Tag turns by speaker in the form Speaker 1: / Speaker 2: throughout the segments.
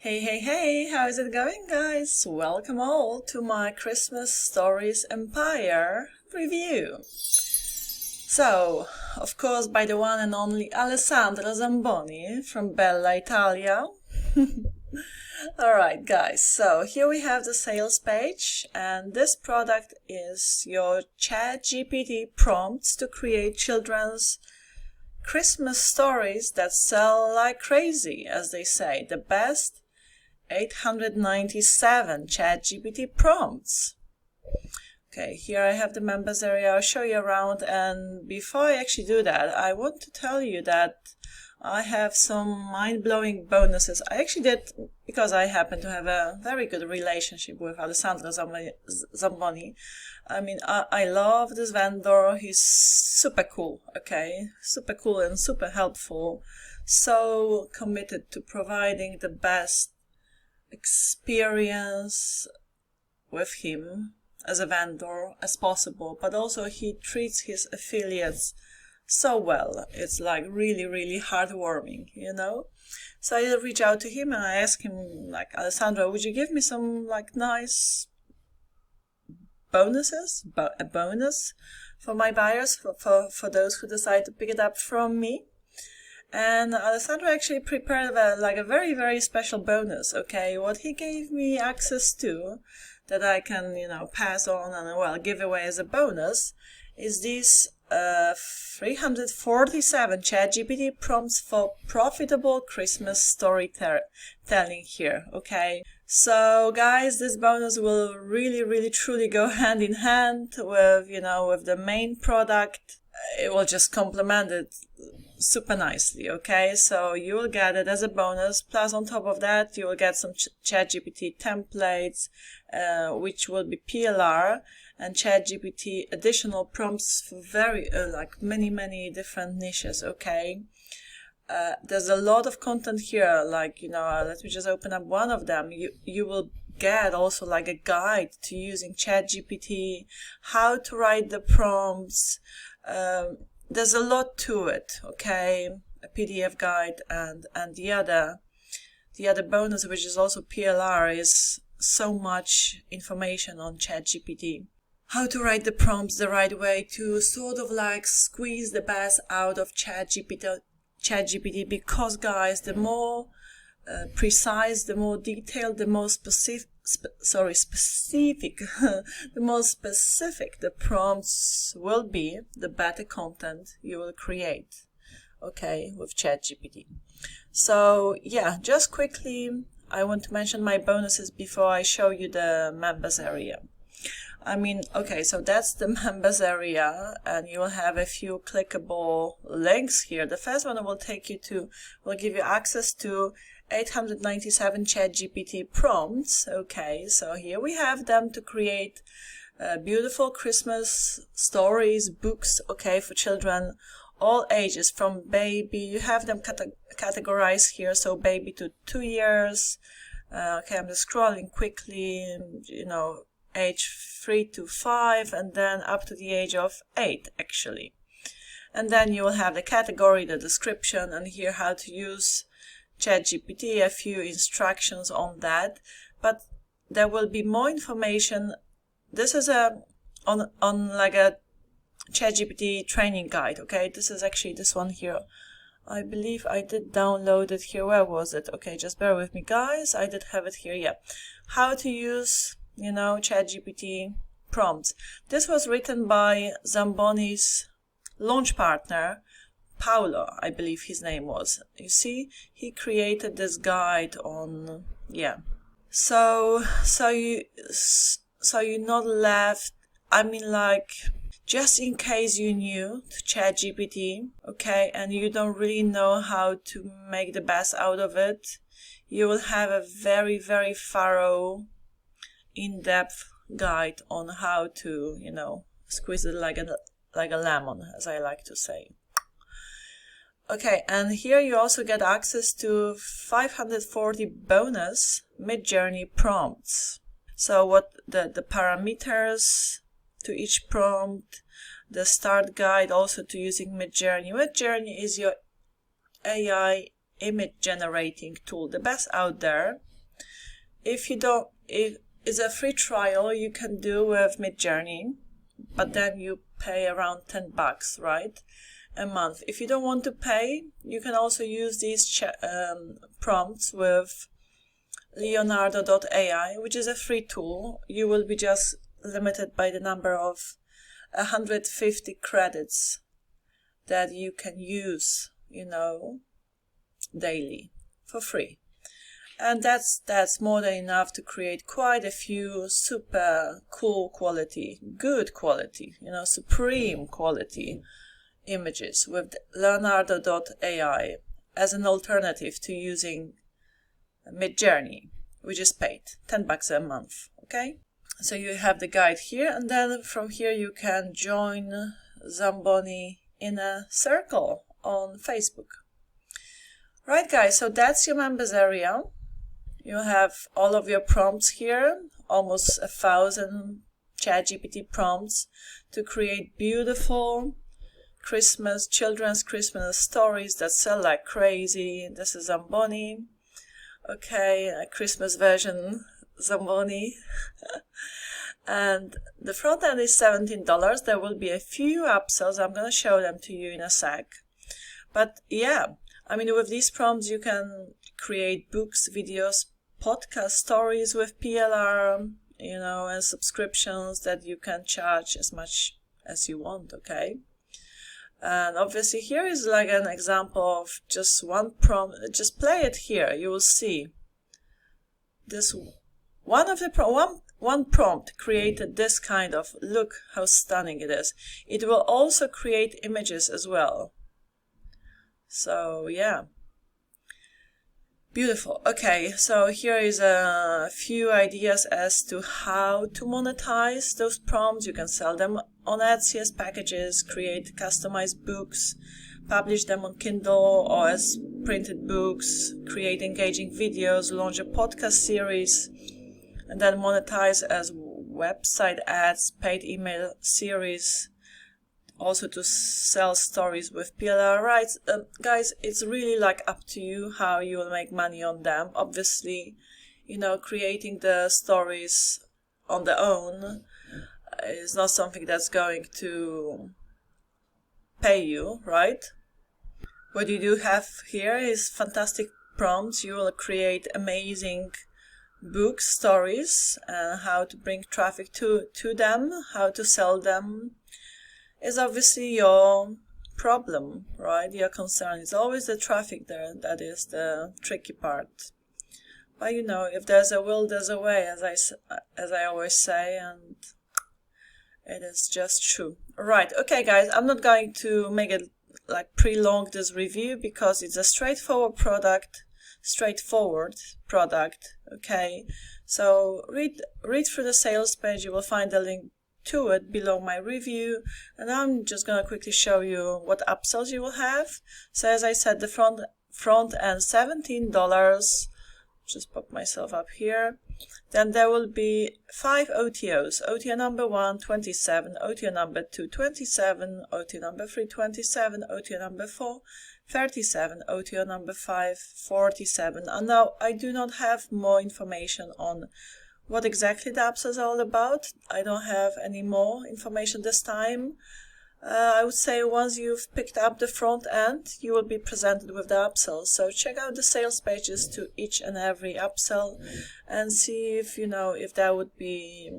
Speaker 1: Hey, how is it going, guys? Welcome all to my Christmas Stories Empire review. So, of course, by the one and only Alessandro Zamboni from Bella Italia. Alright, guys, so here we have the sales page, and this product is your ChatGPT prompts to create children's Christmas stories that sell like crazy, as they say. The best 897 ChatGPT prompts. Okay, here I have the members area. I'll show you around, and before I actually do that, I want to tell you that I have some mind-blowing bonuses. I actually did because I happen to have a very good relationship with Alessandro Zamboni. I mean, I love this vendor. He's super cool, okay? Super cool and super helpful. So committed to providing the best experience with him as a vendor as possible, but also he treats his affiliates so well. It's like really heartwarming, you know. So I reach out to him and I ask him, like, Alessandro, would you give me some like nice bonuses, a bonus for my buyers, for those who decide to pick it up from me? And Alessandro actually prepared a very special bonus, okay? What he gave me access to that I can, pass on and, give away as a bonus is these 347 ChatGPT prompts for profitable Christmas storytelling here, okay? So guys, this bonus will really truly go hand in hand with, with the main product. It will just complement it super nicely, okay? So you will get it as a bonus, plus on top of that you will get some ChatGPT templates, which will be PLR, and ChatGPT additional prompts for many different niches, okay? There's a lot of content here, let me just open up one of them. You will get also like a guide to using ChatGPT, how to write the prompts. There's a lot to it, okay? A PDF guide, and the other bonus, which is also PLR, is so much information on ChatGPT. How to write the prompts the right way to sort of like squeeze the best out of ChatGPT, because guys, the more precise, the more detailed, the more specific the more specific the prompts will be, the better content you will create, okay, with ChatGPT. So yeah, just quickly, I want to mention my bonuses before I show you the members area. Okay, so that's the members area, and you will have a few clickable links here. The first one will give you access to 897 ChatGPT prompts. Okay, so here we have them to create beautiful Christmas stories, books, okay, for children all ages, from baby. You have them categorized here, so baby to 2 years. Okay, I'm just scrolling quickly, age 3 to 5, and then up to the age of 8, actually. And then you will have the category, the description, and here how to use ChatGPT, a few instructions on that. But there will be more information. This is on like a ChatGPT training guide, okay? This is actually this one here. I believe I did download it here. Where was it? Okay, just bear with me, guys. I did have it here, yeah. How to use, ChatGPT prompts. This was written by Zamboni's launch partner, Paolo, I believe his name was. You see, he created this guide on, yeah. So you're not left, just in case you're new to ChatGPT, okay, and you don't really know how to make the best out of it, you will have a very thorough, in-depth guide on how to, squeeze it like a lemon, as I like to say. Okay, and here you also get access to 540 bonus mid-journey prompts. So what the parameters to each prompt, the start guide also to using Midjourney. Midjourney is your AI image generating tool, the best out there. If you don't, if it's a free trial you can do with Midjourney, but then you pay around $10, right, a month. If you don't want to pay, you can also use these prompts with Leonardo.ai, which is a free tool. You will be just limited by the number of 150 credits that you can use, daily for free. And that's more than enough to create quite a few super cool quality, good quality, supreme quality images with Leonardo.ai as an alternative to using Midjourney, which is paid $10 a month. Okay, so you have the guide here, and then from here you can join Zamboni in a circle on Facebook. Right, guys, so that's your members area. You have all of your prompts here, almost 1,000 ChatGPT prompts to create beautiful children's Christmas stories that sell like crazy. This is Zamboni. Okay, a Christmas version Zamboni. And the front end is $17. There will be a few upsells. I'm going to show them to you in a sec. But yeah, I mean, with these prompts you can create books, videos, podcast stories with PLR, and subscriptions that you can charge as much as you want, okay? And obviously here is like an example of just one prompt. Just play it here. You will see this one prompt created this kind of, look how stunning it is. It will also create images as well. So yeah, beautiful. Okay, so here is a few ideas as to how to monetize those prompts. You can sell them on Etsy as packages, create customized books, publish them on Kindle or as printed books, create engaging videos, launch a podcast series, and then monetize as website ads, paid email series, also to sell stories with PLR rights. Guys, it's really like up to you how you will make money on them. Obviously, creating the stories on their own is not something that's going to pay you, right? What you do have here is fantastic prompts. You will create amazing book stories, how to bring traffic to them, how to sell them is obviously your problem, right? Your concern is always the traffic there. That is the tricky part. But if there's a will, there's a way, as I always say, and it is just true. Right, okay guys, I'm not going to make it like prolong this review because it's a straightforward product, okay? So read through the sales page. You will find the link to it below my review, and I'm just gonna quickly show you what upsells you will have. So as I said, the front end $17. Just pop myself up here. Then there will be 5 OTOs. OTO number 1, 27, OTO number 2, 27, OTO number 3, 27, OTO number 4, 37, OTO number 5, 47. And now I do not have more information on what exactly the upsells are all about. I don't have any more information this time. I would say once you've picked up the front end, you will be presented with the upsells. So check out the sales pages to each and every upsell and see if if that would be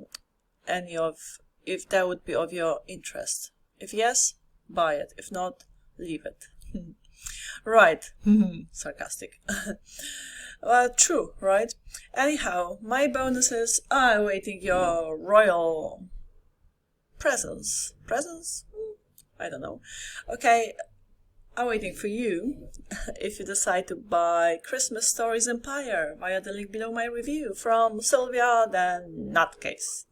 Speaker 1: of your interest. If yes, buy it. If not, leave it. Right. Sarcastic. Well, true, right? Anyhow, my bonuses are awaiting your royal presence. I don't know. Okay, I'm waiting for you if you decide to buy Christmas Stories Empire via the link below my review from Sylvia, then nutcase.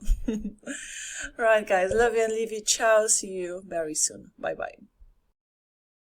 Speaker 1: Right, guys, love you and leave you. Ciao. See you very soon. Bye bye.